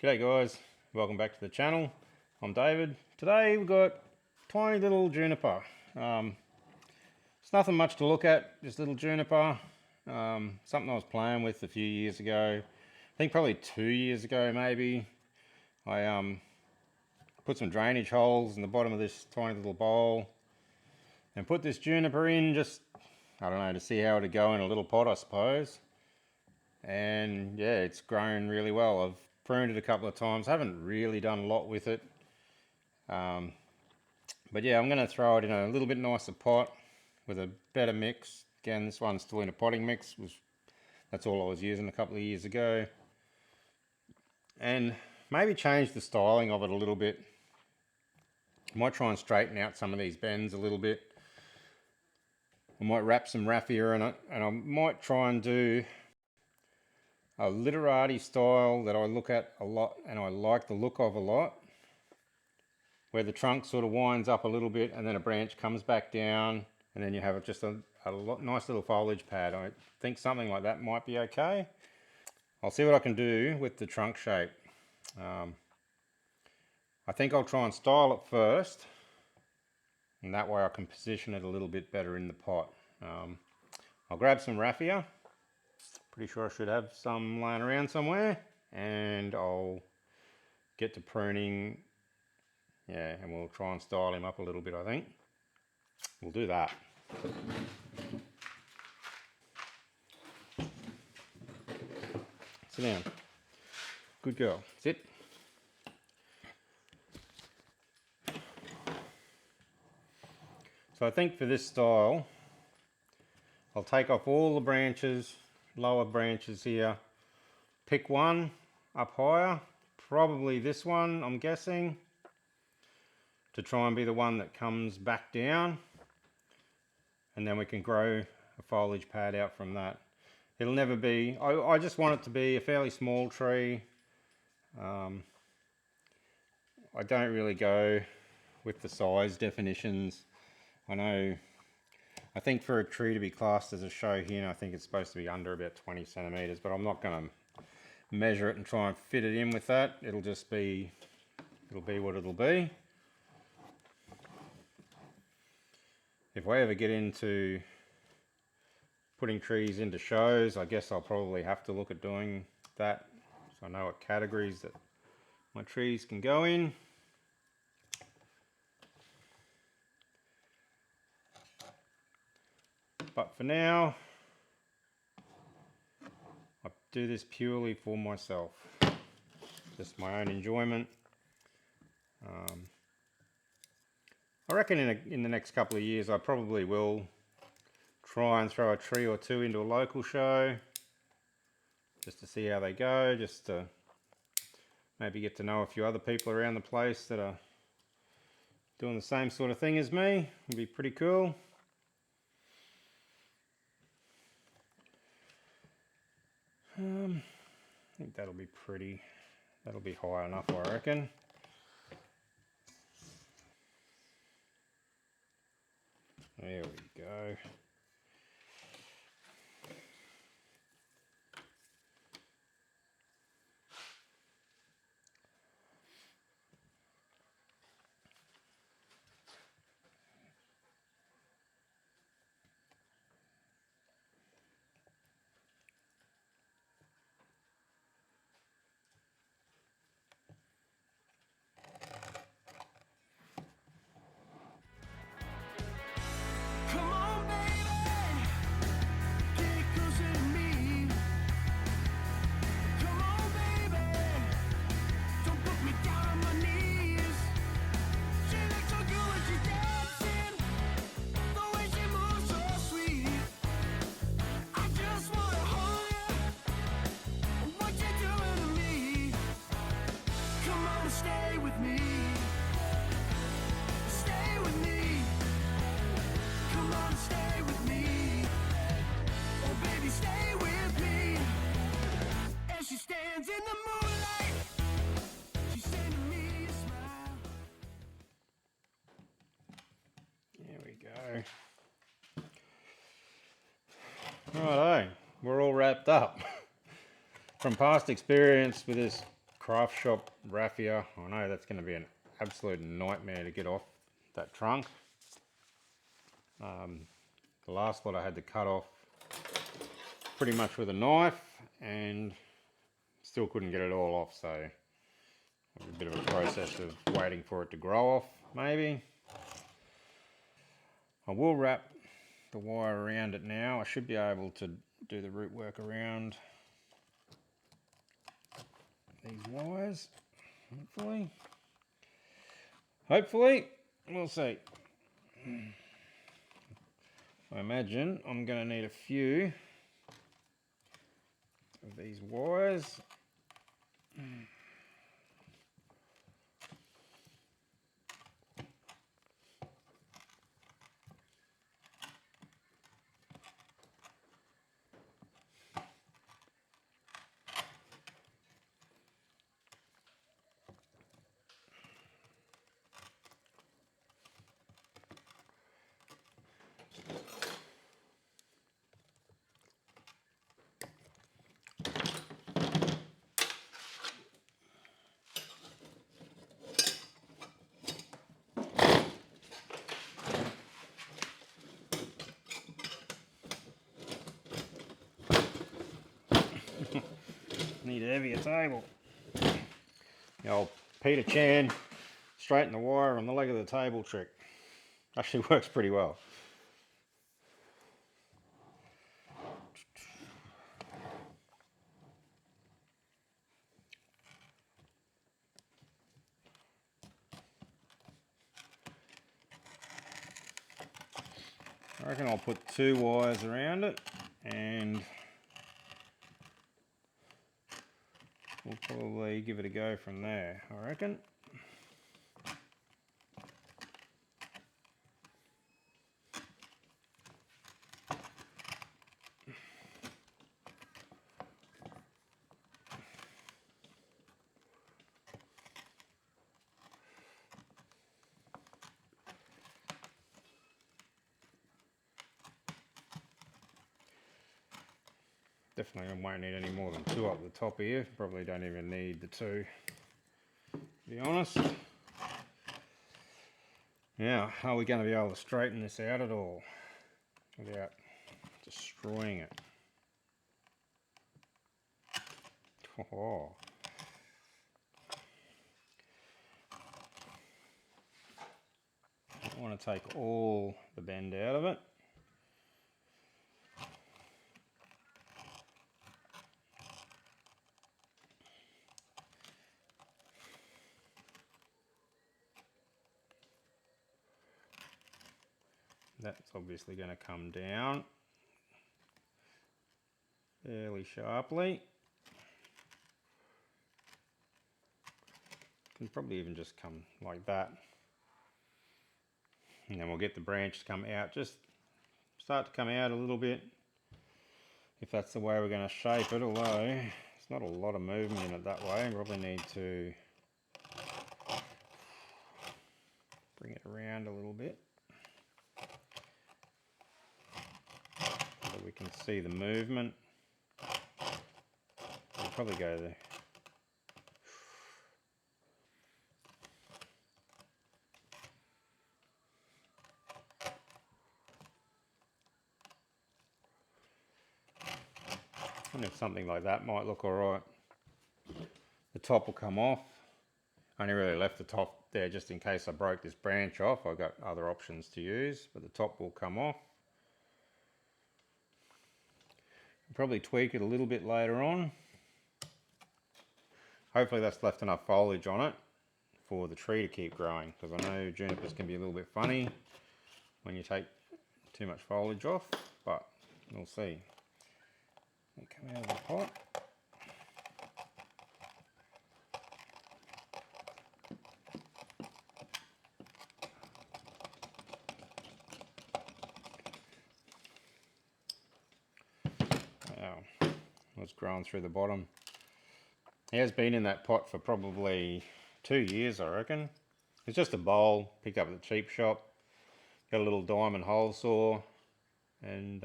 G'day guys, welcome back to the channel. I'm David. Today we've got tiny little juniper. It's nothing much to look at, just little juniper. Something I was playing with a few years ago. I think probably 2 years ago maybe. I put some drainage holes in the bottom of this tiny little bowl and put this juniper in, just, I don't know, to see how it'd go in a little pot I suppose. And yeah, it's grown really well. I've pruned it a couple of times, haven't really done a lot with it. But yeah, I'm going to throw it in a little bit nicer pot with a better mix. Again, this one's still in a potting mix. That's all I was using a couple of years ago. And maybe change the styling of it a little bit. I might try and straighten out some of these bends a little bit. I might wrap some raffia in it, and I might try and do a literati style that I look at a lot and I like the look of a lot, where the trunk sort of winds up a little bit and then a branch comes back down and then you have just a nice little foliage pad. I think something like that might be okay. I'll see what I can do with the trunk shape. I think I'll try and style it first, and that way I can position it a little bit better in the pot. I'll grab some raffia. Pretty sure I should have some lying around somewhere, and I'll get to pruning. Yeah, and we'll try and style him up a little bit. I think we'll do that. Sit down. Good girl. Sit. So I think for this style, I'll take off all the branches, lower branches here, pick one up higher, probably this one I'm guessing, to try and be the one that comes back down, and then we can grow a foliage pad out from that. It'll never be, I just want it to be a fairly small tree. I don't really go with the size definitions. I think for a tree to be classed as a Shohin, I think it's supposed to be under about 20 centimeters, but I'm not going to measure it and try and fit it in with that. It'll be what it'll be. If I ever get into putting trees into shows, I guess I'll probably have to look at doing that, so I know what categories that my trees can go in. But for now, I do this purely for myself, just my own enjoyment. I reckon in the next couple of years I probably will try and throw a tree or two into a local show, just to see how they go, just to maybe get to know a few other people around the place that are doing the same sort of thing as me. It'd be pretty cool. I think that'll be high enough, I reckon. There we go. Righto, we're all wrapped up. From past experience with this craft shop raffia. I know that's going to be an absolute nightmare to get off that trunk. The last lot I had to cut off pretty much with a knife and still couldn't get it all off, so a bit of a process of waiting for it to grow off maybe. I will wrap the wire around it now. I should be able to do the root work around these wires, hopefully, we'll see. I imagine I'm going to need a few of these wires. Need a heavier table. The old Peter Chan straighten the wire on the leg of the table trick. Actually works pretty well. I reckon I'll put 2 wires around it and we'll probably give it a go from there, I reckon. Definitely won't need any more than 2 up the top here. Probably don't even need the 2, to be honest. Now, are we going to be able to straighten this out at all without destroying it? Oh. I want to take all the bend out of it. That's obviously going to come down fairly sharply. Can probably even just come like that. And then we'll get the branch to come out, just start to come out a little bit, if that's the way we're going to shape it, although there's not a lot of movement in it that way. Probably need to bring it around a little bit so that we can see the movement. We'll probably go there. And if something like that might look alright. The top will come off. I only really left the top there just in case I broke this branch off. I've got other options to use, but the top will come off. I'll probably tweak it a little bit later on. Hopefully that's left enough foliage on it for the tree to keep growing, because I know junipers can be a little bit funny when you take too much foliage off, but we'll see. They come out of the pot. Wow, it's growing through the bottom. He has been in that pot for probably 2 years, I reckon. It's just a bowl, picked up at the cheap shop. Got a little diamond hole saw and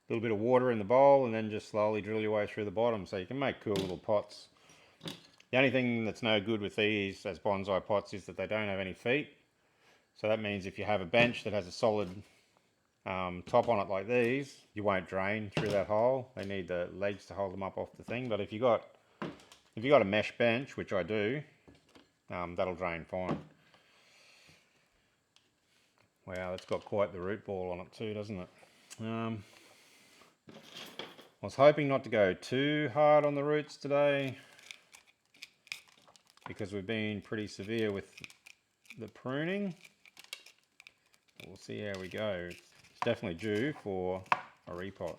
little bit of water in the bowl, and then just slowly drill your way through the bottom, so you can make cool little pots The only thing that's no good with these as bonsai pots is that they don't have any feet. So that means if you have a bench that has a solid top on it like these, you won't drain through that hole. They need the legs to hold them up off the thing. But if you got a mesh bench, which I do, that'll drain fine. Wow, it's got quite the root ball on it too, doesn't it? I was hoping not to go too hard on the roots today because we've been pretty severe with the pruning. We'll see how we go. It's definitely due for a repot.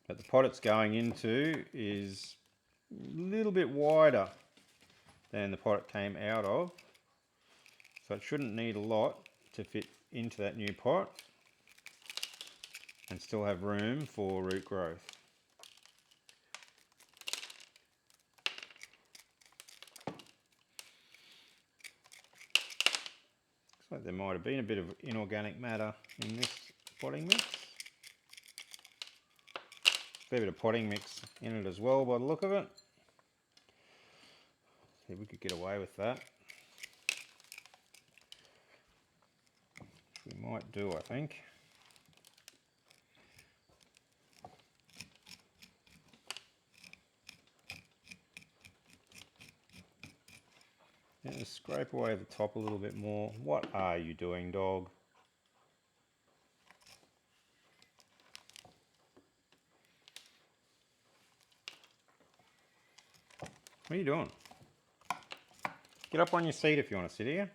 But the pot it's going into is a little bit wider than the pot it came out of. So it shouldn't need a lot to fit into that new pot and still have room for root growth. Looks like there might have been a bit of inorganic matter in this potting mix. A bit of potting mix in it as well by the look of it. See if we could get away with that. Which we might do, I think. Yeah, just scrape away the top a little bit more. What are you doing, dog? What are you doing? Get up on your seat if you want to sit here.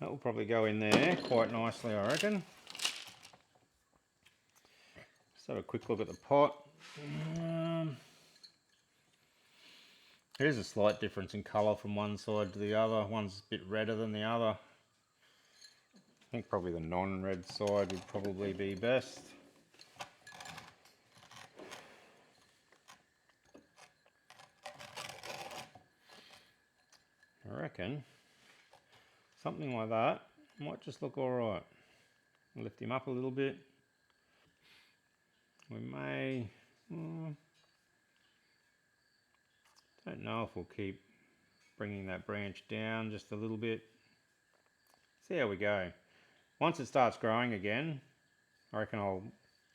That will probably go in there quite nicely, I reckon. Just have a quick look at the pot. There's a slight difference in colour from one side to the other. One's a bit redder than the other. I think probably the non-red side would probably be best. I reckon something like that might just look alright. Lift him up a little bit. We may... don't know if we'll keep bringing that branch down just a little bit. See how we go. Once it starts growing again, I reckon I'll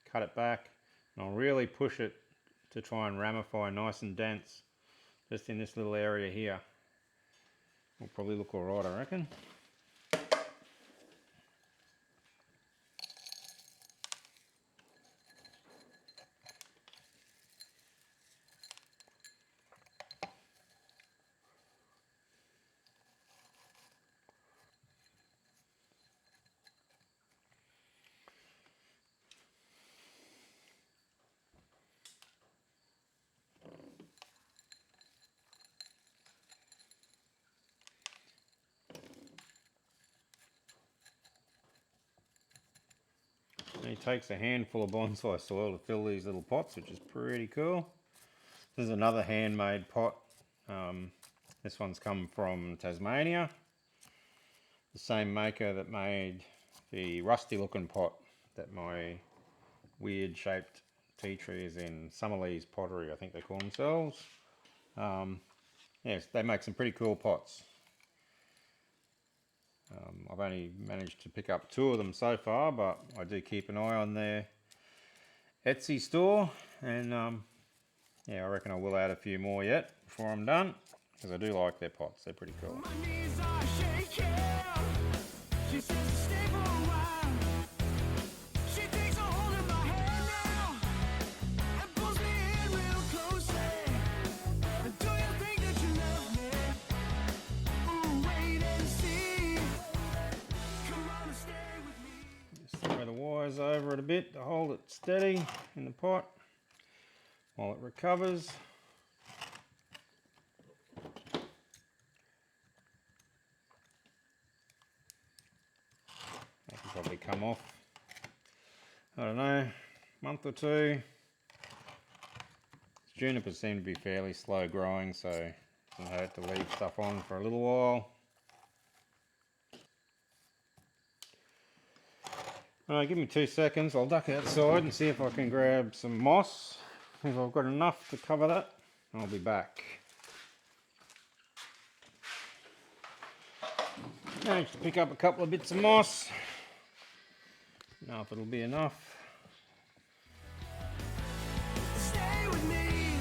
cut it back and I'll really push it to try and ramify nice and dense just in this little area here. Will probably look alright, I reckon. And he takes a handful of bonsai soil to fill these little pots, which is pretty cool. This is another handmade pot. This one's come from Tasmania. The same maker that made the rusty looking pot that my weird shaped tea tree is in. Summerlee's Pottery, I think they call themselves. Yes, they make some pretty cool pots. I've only managed to pick up 2 of them so far, but I do keep an eye on their Etsy store, and yeah, I reckon I will add a few more yet before I'm done, because I do like their pots. They're pretty cool. Just throw the wires over it a bit to hold it steady in the pot while it recovers. That can probably come off, I don't know, month or two. Junipers seem to be fairly slow growing, so it doesn't hurt to leave stuff on for a little while. Alright, give me 2 seconds. I'll duck outside and see if I can grab some moss. If I've got enough to cover that, I'll be back. Managed to pick up a couple of bits of moss. Know if it'll be enough. Stay with me.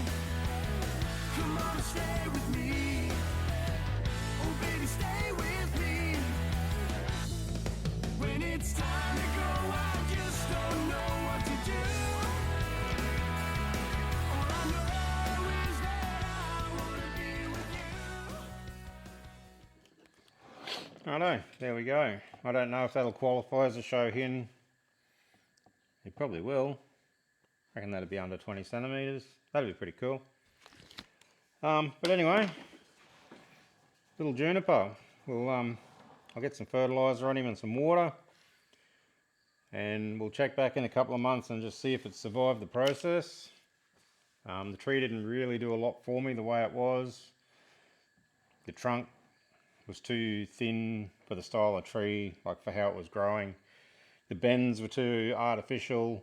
Come on, stay with me. Oh baby, stay with me. When it's time to go, I just don't know what to do. All I know is that I want to be with you. Righto, there we go. I don't know if that'll qualify as a Shohin. It probably will. I reckon that'll be under 20 centimeters. That'll be pretty cool. But anyway, little juniper. I'll get some fertilizer on him and some water, and we'll check back in a couple of months and just see if it's survived the process. The tree didn't really do a lot for me the way it was. The trunk was too thin for the style of tree, like for how it was growing. The bends were too artificial,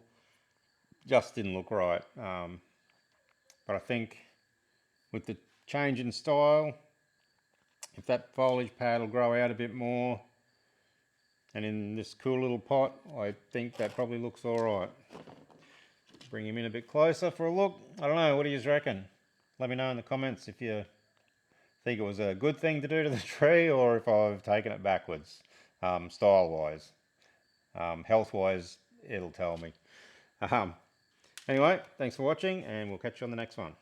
just didn't look right. But I think with the change in style, if that foliage pad will grow out a bit more, and in this cool little pot, I think that probably looks alright. Bring him in a bit closer for a look. I don't know, what do you reckon? Let me know in the comments if you think it was a good thing to do to the tree, or if I've taken it backwards, style wise. Health wise, it'll tell me. Anyway, thanks for watching, and we'll catch you on the next one.